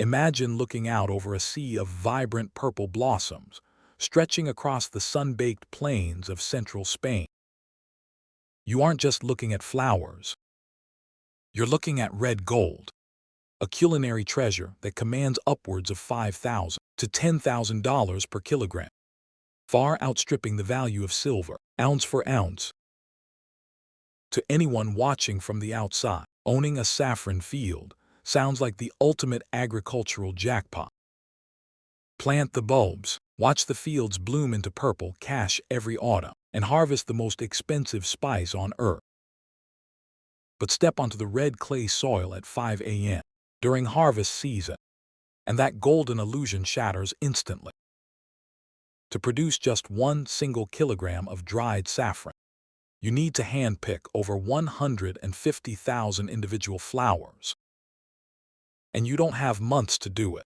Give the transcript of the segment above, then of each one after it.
Imagine looking out over a sea of vibrant purple blossoms, stretching across the sun-baked plains of central Spain. You aren't just looking at flowers. You're looking at red gold, a culinary treasure that commands upwards of $5,000 to $10,000 per kilogram, far outstripping the value of silver, ounce for ounce. To anyone watching from the outside, owning a saffron field sounds like the ultimate agricultural jackpot. Plant the bulbs, watch the fields bloom into purple cash every autumn, and harvest the most expensive spice on earth. But step onto the red clay soil at 5 a.m. during harvest season, and that golden illusion shatters instantly. To produce just 1 single kilogram of dried saffron, you need to handpick over 150,000 individual flowers. And you don't have months to do it.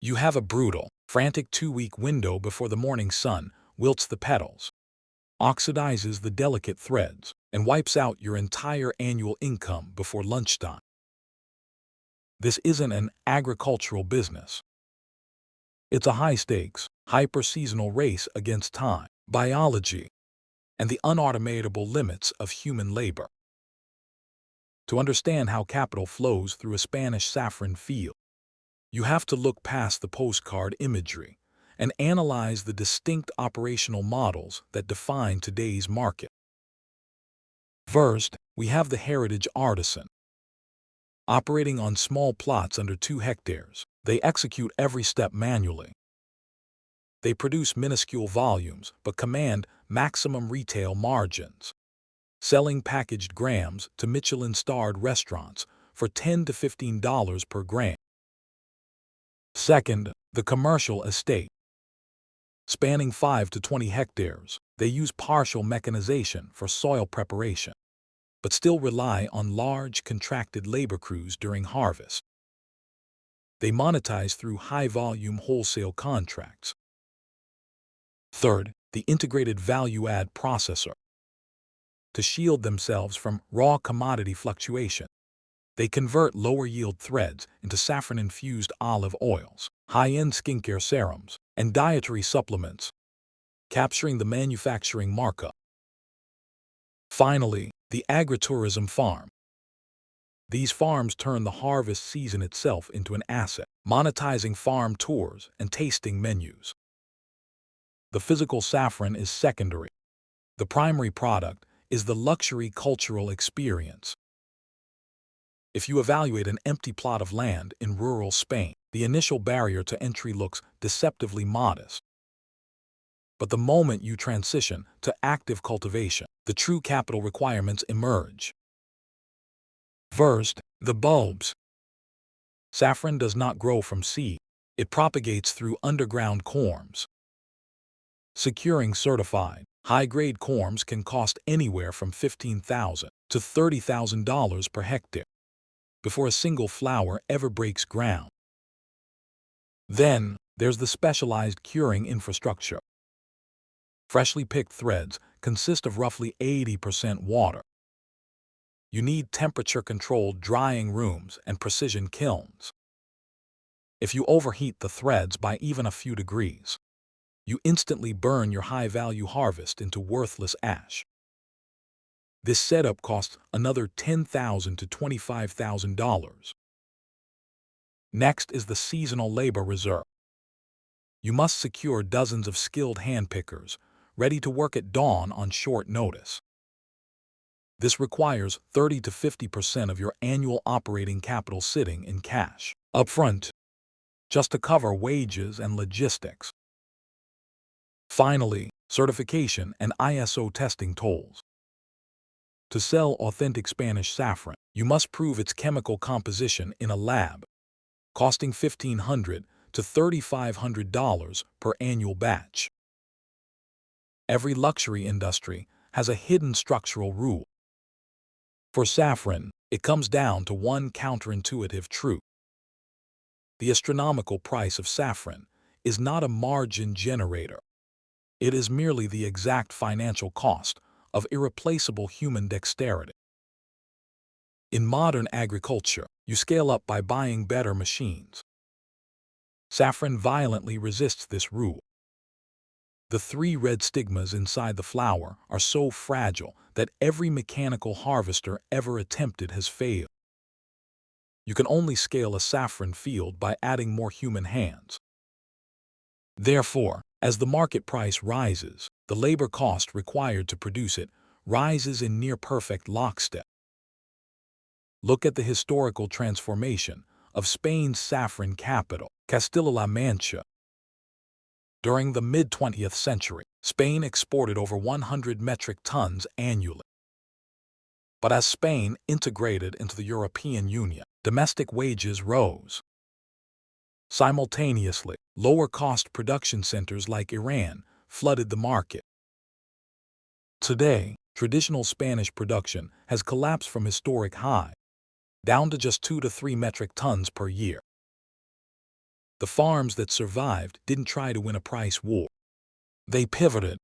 You have a brutal, frantic 2-week window before the morning sun wilts the petals, oxidizes the delicate threads, and wipes out your entire annual income before lunchtime. This isn't an agricultural business. It's a high-stakes, hyper-seasonal race against time, biology, and the unautomatable limits of human labor. To understand how capital flows through a Spanish saffron field, you have to look past the postcard imagery and analyze the distinct operational models that define today's market. First, we have the heritage artisan. Operating on small plots under 2 hectares, they execute every step manually. They produce minuscule volumes but command maximum retail margins, selling packaged grams to Michelin-starred restaurants for $10 to $15 per gram. Second, the commercial estate. Spanning 5 to 20 hectares, they use partial mechanization for soil preparation, but still rely on large contracted labor crews during harvest. They monetize through high-volume wholesale contracts. Third, the integrated value-add processor. To shield themselves from raw commodity fluctuation, they convert lower-yield threads into saffron-infused olive oils, high-end skincare serums, and dietary supplements, capturing the manufacturing markup. Finally, the agritourism farm. These farms turn the harvest season itself into an asset, monetizing farm tours and tasting menus. The physical saffron is secondary. The primary product is the luxury cultural experience. If you evaluate an empty plot of land in rural Spain, the initial barrier to entry looks deceptively modest. But the moment you transition to active cultivation, the true capital requirements emerge. First, the bulbs. Saffron does not grow from seed. It propagates through underground corms. Securing certified, high-grade corms can cost anywhere from $15,000 to $30,000 per hectare before a single flower ever breaks ground. Then, there's the specialized curing infrastructure. Freshly picked threads consist of roughly 80% water. You need temperature-controlled drying rooms and precision kilns. If you overheat the threads by even a few degrees, you instantly burn your high-value harvest into worthless ash. This setup costs another $10,000 to $25,000. Next is the seasonal labor reserve. You must secure dozens of skilled handpickers, ready to work at dawn on short notice. This requires 30 to 50% of your annual operating capital sitting in cash, upfront, just to cover wages and logistics. Finally, certification and ISO testing tolls. To sell authentic Spanish saffron, you must prove its chemical composition in a lab, costing $1,500 to $3,500 per annual batch. Every luxury industry has a hidden structural rule. For saffron, it comes down to one counterintuitive truth. The astronomical price of saffron is not a margin generator. It is merely the exact financial cost of irreplaceable human dexterity. In modern agriculture, you scale up by buying better machines. Saffron violently resists this rule. The 3 red stigmas inside the flower are so fragile that every mechanical harvester ever attempted has failed. You can only scale a saffron field by adding more human hands. Therefore, as the market price rises, the labor cost required to produce it rises in near-perfect lockstep. Look at the historical transformation of Spain's saffron capital, Castilla-La Mancha. During the mid-20th century, Spain exported over 100 metric tons annually. But as Spain integrated into the European Union, domestic wages rose. Simultaneously, lower-cost production centers like Iran flooded the market. Today, traditional Spanish production has collapsed from historic highs, down to just 2 to 3 metric tons per year. The farms that survived didn't try to win a price war. They pivoted.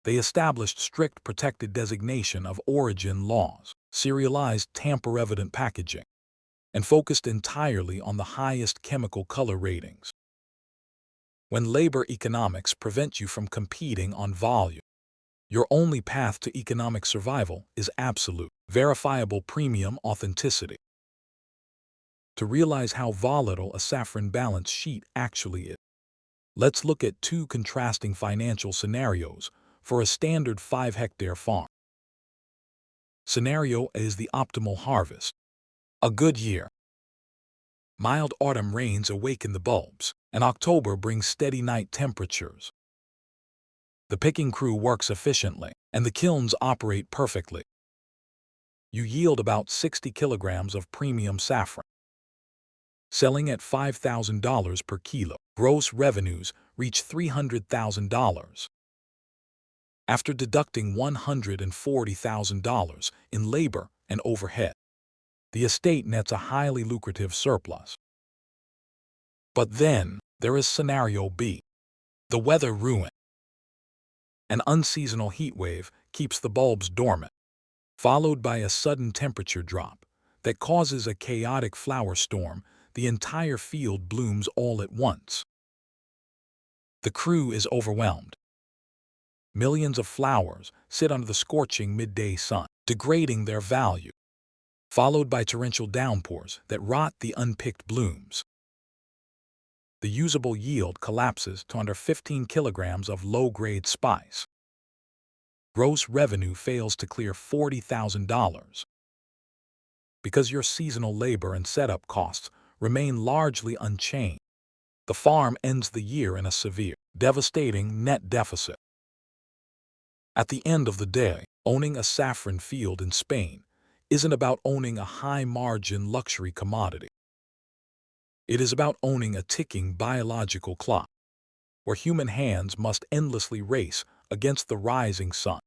They established strict protected designation of origin laws, serialized tamper-evident packaging, and focused entirely on the highest chemical color ratings. When labor economics prevent you from competing on volume, your only path to economic survival is absolute, verifiable premium authenticity. To realize how volatile a saffron balance sheet actually is, let's look at 2 contrasting financial scenarios for a standard 5-hectare farm. Scenario A is the optimal harvest. A good year. Mild autumn rains awaken the bulbs, and October brings steady night temperatures. The picking crew works efficiently, and the kilns operate perfectly. You yield about 60 kilograms of premium saffron, selling at $5,000 per kilo. Gross revenues reach $300,000. After deducting $140,000 in labor and overhead, the estate nets a highly lucrative surplus. But then, there is scenario B. The weather ruin. An unseasonal heat wave keeps the bulbs dormant, followed by a sudden temperature drop that causes a chaotic flower storm. The entire field blooms all at once. The crew is overwhelmed. Millions of flowers sit under the scorching midday sun, degrading their value, followed by torrential downpours that rot the unpicked blooms. The usable yield collapses to under 15 kilograms of low-grade spice. Gross revenue fails to clear $40,000. Because your seasonal labor and setup costs remain largely unchanged, the farm ends the year in a severe, devastating net deficit. At the end of the day, owning a saffron field in Spain isn't about owning a high-margin luxury commodity. It is about owning a ticking biological clock, where human hands must endlessly race against the rising sun.